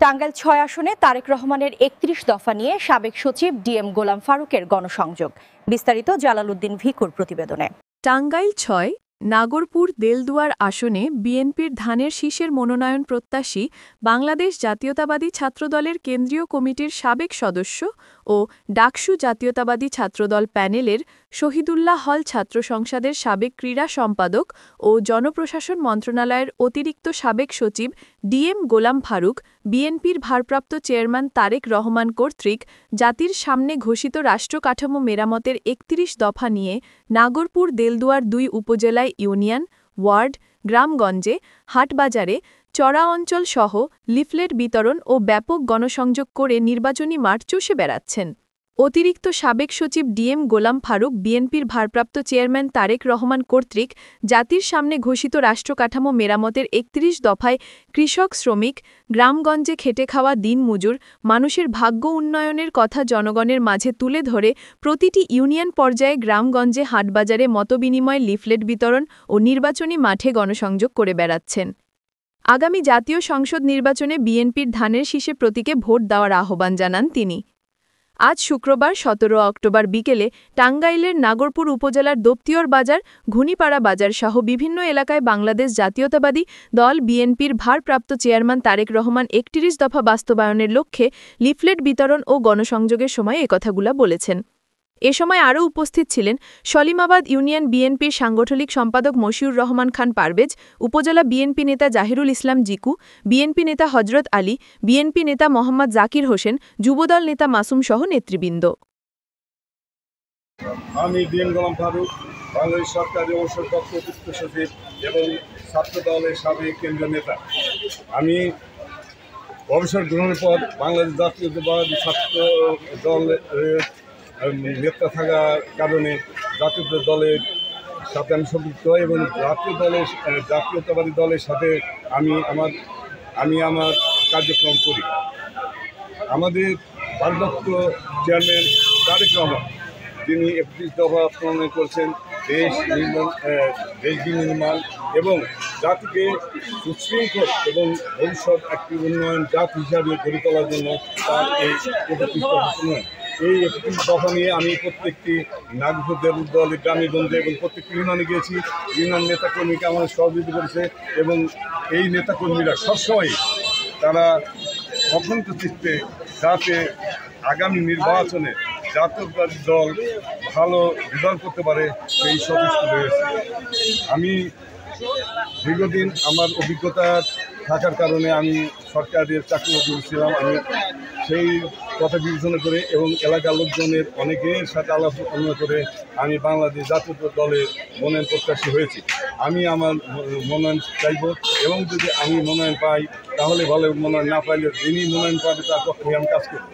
টাঙ্গাইল ৬ আসনে তারেক রহমানের ৩১ দফা নিয়ে সাবেক সচিব ডিএম গোলাম ফারুকের গণসংযোগ। বিস্তারিত জালালউদ্দিন ভিকুর প্রতিবেদনে। টাঙ্গাইল ৬ নাগরপুর দেলদুয়ার আসনে বিএনপির ধানের শীষের মনোনয়ন প্রত্যাশী বাংলাদেশ জাতীয়তাবাদী ছাত্রদলের কেন্দ্রীয় কমিটির সাবেক সদস্য ও ডাকসু জাতীয়তাবাদী ছাত্রদল প্যানেলের শহীদুল্লাহ হল ছাত্র সংসদের সাবেক ক্রীড়া সম্পাদক ও জনপ্রশাসন মন্ত্রণালয়ের অতিরিক্ত সাবেক সচিব ডিএম গোলাম ফারুক বিএনপির ভারপ্রাপ্ত চেয়ারম্যান তারেক রহমান কর্তৃক জাতির সামনে ঘোষিত রাষ্ট্রকাঠামো মেরামতের ৩১ দফা নিয়ে নাগরপুর দেলদুয়ার ২ উপজেলায় ইউনিয়ন, ওয়ার্ড, গ্রামগঞ্জে, হাটবাজারে, চড়া অঞ্চল সহ লিফলেট বিতরণ ও ব্যাপক গণসংযোগ করে নির্বাচনী মাঠ চষে বেড়াচ্ছেন। অতিরিক্ত সাবেক সচিব ডিএম গোলাম ফারুক বিএনপির ভারপ্রাপ্ত চেয়ারম্যান তারেক রহমান কর্তৃক জাতির সামনে ঘোষিত রাষ্ট্রকাঠামো মেরামতের ৩১ দফায় কৃষক, শ্রমিক, গ্রামগঞ্জে খেটে খাওয়া দিনমজুর মানুষের ভাগ্য উন্নয়নের কথা জনগণের মাঝে তুলে ধরে প্রতিটি ইউনিয়ন পর্যায়ে, গ্রামগঞ্জে, হাটবাজারে মতবিনিময়, লিফলেট বিতরণ ও নির্বাচনী মাঠে গণসংযোগ করে বেড়াচ্ছেন। আগামী জাতীয় সংসদ নির্বাচনে বিএনপির ধানের শীষে প্রতীকে ভোট দেওয়ার আহ্বান জানান তিনি। আজ শুক্রবার ১৭ অক্টোবর বিকেলে টাঙ্গাইলের নাগরপুর উপজেলার দপ্তিয়র বাজার, ঘুনিপাড়া বাজার সহ বিভিন্ন এলাকায় বাংলাদেশ জাতীয়তাবাদী দল বিএনপির ভারপ্রাপ্ত চেয়ারম্যান তারেক রহমান ৩১ দফা বাস্তবায়নের লক্ষ্যে লিফলেট বিতরণ ও গণসংযোগের সময় একথাগুলো বলেছেন। এ সময় আরও উপস্থিত ছিলেন সলিমাবাদ ইউনিয়ন বিএনপির সাংগঠনিক সম্পাদক মশিউর রহমান খান পারভেজ, উপজেলা বিএনপি নেতা জাহিরুল ইসলাম জিকু, বিএনপি নেতা হজরত আলী, বিএনপি নেতা মোহাম্মদ জাকির হোসেন, যুবদল নেতা মাসুম সহ নেতৃবৃন্দ। আমি ডিএম গোলাম ফারুক, বাংলাদেশ সরকারি অবসরপ্রাপ্ত অতিরিক্ত সচিব এবং ছাত্র দলের সাবেক কেন্দ্রীয় নেতা। আমি অবসর গ্রহণের পর বাংলাদেশ জাতীয়তাবাদী ছাত্র দলের নেতা থাকার কারণে জাতীয় দলের সাথে আমি সম্পৃক্ত হই এবং জাতীয়তাবাদী দলের সাথে আমি আমার কার্যক্রম করি। আমাদের ভারপ্রাপ্ত চেয়ারম্যান তারেক রহমান, তিনি ৩১ দফা প্রণয়ন করছেন দেশ নির্মাণ এবং জাতিকে সুশৃঙ্খল এবং ভবিষ্যৎ একটি উন্নয়ন জাতি হিসাবে গড়ে তোলার জন্য তার এই ৩১ দফা প্রণয়ন। এই ৩১ দফা নিয়ে আমি প্রত্যেকটি নাগরিক দলের গ্রামে-গঞ্জে এবং প্রত্যেকটি ইউনিয়নে গিয়েছি। ইউনিয়ন নেতাকর্মীকে আমাদের সহযোগিতা করেছে এবং এই নেতাকর্মীরা সবসময় তারা অখণ্ড চিত্তে যাতে আগামী নির্বাচনে জাতীয়তাবাদী দল ভালো রেজাল্ট করতে পারে সেই সচেষ্ট রয়েছে। আমি দীর্ঘদিন আমার অভিজ্ঞতা থাকার কারণে আমি সরকারের চাকরি ছিলাম। আমি সেই কথা বিবেচনা করে এবং এলাকার লোকজনের অনেকের সাথে আলোচনা করে আমি বাংলাদেশ জাতীয় দলের মনোনয়ন প্রত্যাশী হয়েছি। আমি আমার মনোনয়ন চাইব এবং যদি আমি মনোনয়ন পাই তাহলে ভালো, মনোনয়ন না পাইলে যিনি মনোনয়ন পাবে তার পক্ষে আমি কাজ করব।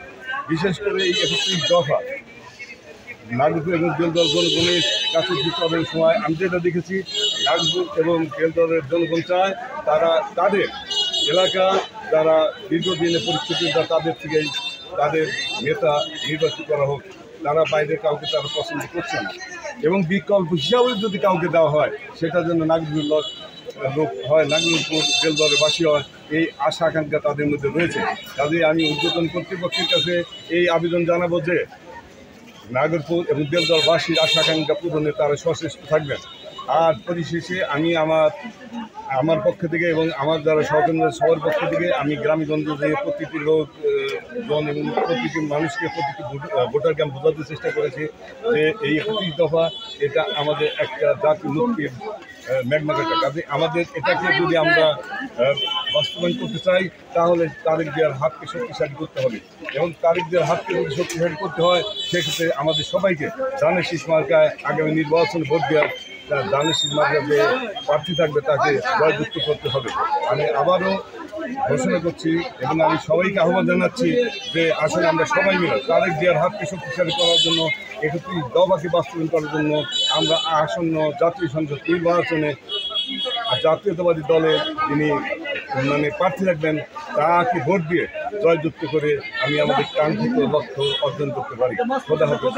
বিশেষ করে এই ৩১ দফা নাগরপুর এবং দেলদুয়ার জনগণের কাছে বিতরণের সময় আমি যেটা দেখেছি, নাগরপুর এবং দেলদুয়ারের জনগণ চায় তারা তাদের এলাকা যারা দীর্ঘদিনের পরিস্থিতি তাদের থেকেই তাদের নেতা নির্বাচিত করা হোক। তারা বাইরে কাউকে তারা পছন্দ করছে না এবং বিকল্প হিসাবে যদি কাউকে দেওয়া হয় সেটা যেন নাগরপুর লোক হয়, নাগরপুর দেলদুয়ারের বাসী হয়, এই আশা আকাঙ্ক্ষা তাদের মধ্যে রয়েছে। কাজে আমি ঊর্ধ্বতন কর্তৃপক্ষের কাছে এই আবেদন জানাবো যে নাগরপুর এবং দেলদুয়ারবাসীর আশা আকাঙ্ক্ষা পূরণে তারা সচেষ্ট থাকবেন। আর পরিশেষে আমি আমার পক্ষ থেকে এবং আমার যারা সহকর্মী সবার পক্ষ থেকে আমি গ্রামগঞ্জে যে প্রতিটি লোকজন এবং প্রতিটি মানুষকে প্রতিটি ভোটারকে আমি বোঝাতে চেষ্টা করেছি যে এই ৩১ দফা এটা আমাদের একটা জাতি মুক্তির ম্যাগনাকাটা। কাজে আমাদের এটাকে যদি আমরা বাস্তবায়ন করতে চাই তাহলে তারেক জিয়ার হাতকে শক্তিশালী করতে হবে এবং তারেক জিয়ার হাতকে যদি শক্তিশালী করতে হয় সেক্ষেত্রে আমাদের সবাইকে ধানের শীষ মার্কায় আগামী নির্বাচনে ভোট দেওয়ার ধানের শীষ মার্কায় যে প্রার্থী থাকবে তাকে জয়যুক্ত করতে হবে। আমি আবারও ঘোষণা করছি এবং আমি সবাইকে আহ্বান জানাচ্ছি যে আসলে আমরা সবাই মিলে তারেক জিয়ার হাতকে শক্তিশালী করার জন্য ৩১ দফাকে বাস্তবায়ন করার জন্য আমরা আসন্ন জাতীয় সংসদ নির্বাচনে জাতীয়তাবাদী দলের যিনি প্রার্থী থাকবেন তাকে ভোট দিয়ে জয়যুক্ত করে আমি আমাদের কাঙ্ক্ষিত লক্ষ্য অর্জন করতে পারি। খোদা হাফেজ।